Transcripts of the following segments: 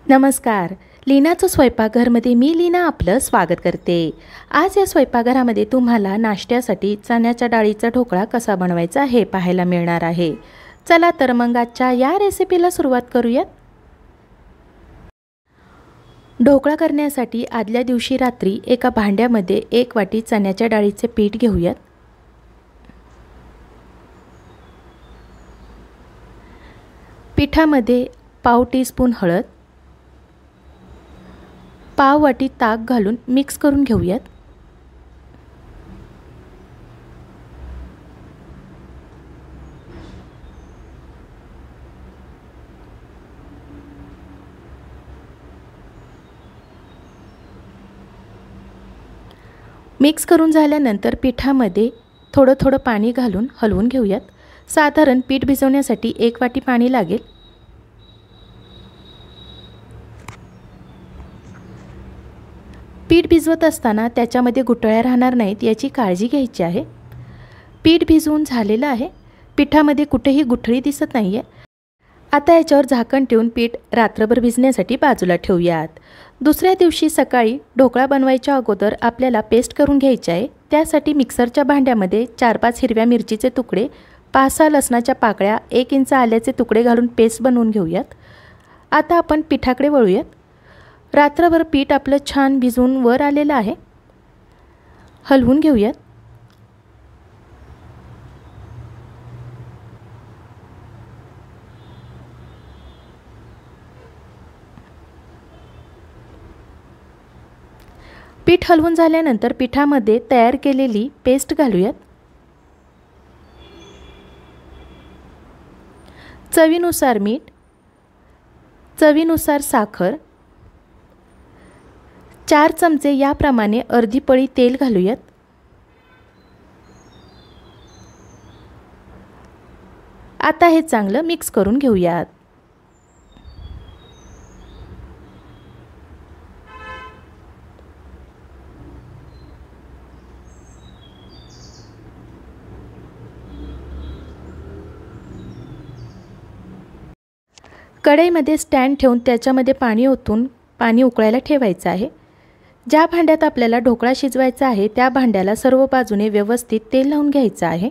नमस्कार. लीनाचं स्वयंपाकघरमध्ये मी लीना आपलं स्वागत करते. आज या स्वयंपाकघरामध्ये तुम्हाला नाश्त्यासाठी चण्याच्या डाळीचा ढोकळा कसा बनवायचा हे पाहायला मिळणार आहे. चला तर मग आजच्या या रेसिपीला सुरुवात करूयात. ढोकळा करण्यासाठी आदल्या दिवशी रात्री एका भांड्यामध्ये 1 वाटी चण्याच्या डाळीचे पीठ घेऊयात. पिठामध्ये पाव टीस्पून हळद, पाव वाटी ताक घालून मिक्स करून घेऊयात. मिक्स करून झाल्यानंतर पिठामध्ये थोडं थोडं पाणी घालून हलवून घेऊयात. साधारण पीठ भिजवण्यासाठी 1 वाटी पाणी लागेल. पीठ भिजवत असताना त्याच्यामध्ये गुठळ्या राहणार नाहीत याची काळजी घ्यायची आहे. पीठ भिजवून झालेलं आहे. पिठामध्ये कुठेही गुठळी दिसत नाही आहे. आता याच्यावर झाकण ठेवून पीठ रात्रभर भिजण्यासाठी बाजूला ठेवूयात. दुसऱ्या दिवशी सकाळी ढोकळा बनवायच्या अगोदर आपल्याला पेस्ट करून घ्यायची आहे. त्यासाठी मिक्सरच्या भांड्यामध्ये 4-5 हिरव्या मिरचीचे तुकडे, 5-6 लसणाच्या पाकळ्या, 1 इंच आल्याचे तुकडे घालून पेस्ट बनवून घेऊयात. आता आपण पिठाकडे वळूयात. रात्रभर पीठ आपलं छान भिजवून वर आलेलं आहे. हलवून घेऊयात. पीठ हलवून झाल्यानंतर पिठामध्ये तयार केलेली पेस्ट घालूयात. चवीनुसार मीठ, चवीनुसार साखर, 4 चमचे याप्रमाणे अर्धी पळी तेल घालूयात. आता हे चांगलं मिक्स करून घेऊयात. कढईमध्ये स्टँड ठेवून त्याच्यामध्ये पाणी ओतून पाणी उकळायला ठेवायचं आहे. ज्या भांड्यात आपल्याला ढोकळा शिजवायचा आहे त्या भांड्याला सर्व बाजूने व्यवस्थित तेल लावून घ्यायचं आहे.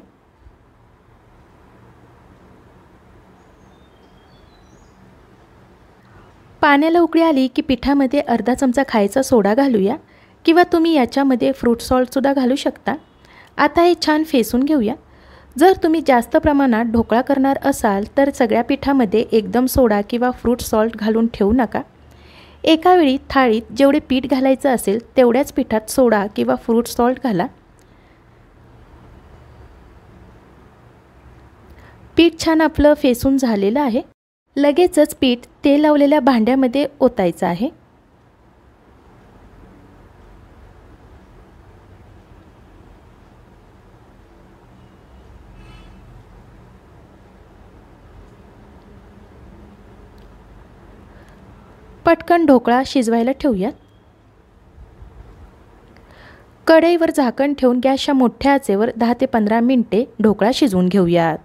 पाण्याला उकळी आली की पिठामध्ये अर्धा चमचा खायचा सोडा घालूया किंवा तुम्ही याच्यामध्ये फ्रूट सॉल्टसुद्धा घालू शकता. आता हे छान फेसून घेऊया. जर तुम्ही जास्त प्रमाणात ढोकळा करणार असाल तर सगळ्या पिठामध्ये एकदम सोडा किंवा फ्रूट सॉल्ट घालून ठेवू नका. एका वेळी थाळीत जेवढे पीठ घालायचं असेल तेवढ्याच पिठात सोडा किंवा फ्रूट सॉल्ट घाला. पीठ छान आपलं फेसून झालेलं आहे. लगेचच पीठ तेल लावलेल्या भांड्यामध्ये ओतायचं आहे. पटकन ढोकळा शिजवायला ठेवूयात. कढईवर झाकण ठेवून गॅसच्या मोठ्या आचेवर 10 ते 15 मिनिटे ढोकळा शिजवून घेऊयात.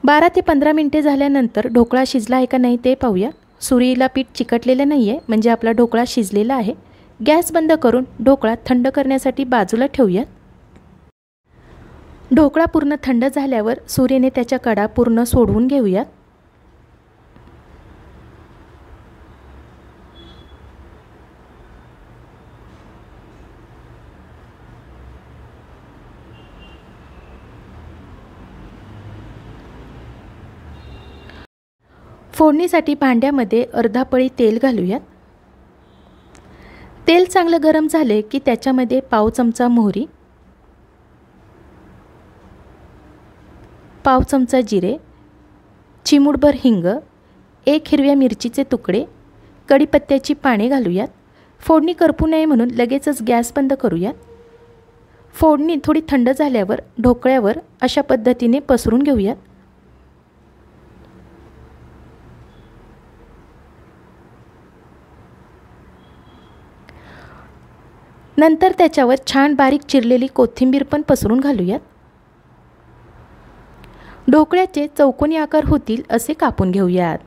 12 ते 15 मिनिटे झाल्यानंतर ढोकळा शिजला आहे का नाही ते पाहूया. सुरीला पीठ चिकटलेलं नाही आहे म्हणजे आपला ढोकळा शिजलेला आहे. गॅस बंद करून ढोकळा थंड करण्यासाठी बाजूला ठेवूयात. ढोकळा पूर्ण थंड झाल्यावर सुरीने त्याच्या कडा पूर्ण सोडवून घेऊयात. फोडणीसाठी भांड्यामध्ये अर्धा पळी तेल घालूयात. तेल चांगलं गरम झाले की त्याच्यामध्ये पाव चमचा मोहरी, पाव चमचा जिरे, चिमूटभर हिंग, 1 हिरव्या मिरचीचे तुकडे, कढीपत्त्याची पाने घालूयात. फोडणी करपू नये म्हणून लगेचच गॅस बंद करूयात. फोडणी थोडी थंड झाल्यावर ढोकळ्यावर अशा पद्धतीने पसरून घेऊयात. नंतर त्याच्यावर छान बारीक चिरलेली कोथिंबीर पण पसरून घालूयात. ढोकळ्याचे चौकोनी आकार होतील असे कापून घेऊयात।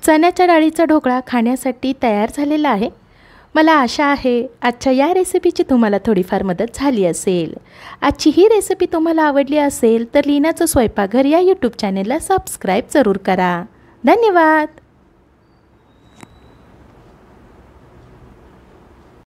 चण्याच्या डाळीचा ढोकळा खाण्यासाठी तयार झालेला आहे। मला आशा आहे आजच्या या रेसिपीची तुम्हाला थोडीफार मदत झाली असेल। आजची ही रेसिपी तुम्हाला आवडली असेल तर लीनाचं स्वयंपाकघर या यूट्यूब चॅनेलला सबस्क्राईब जरूर करा। धन्यवाद।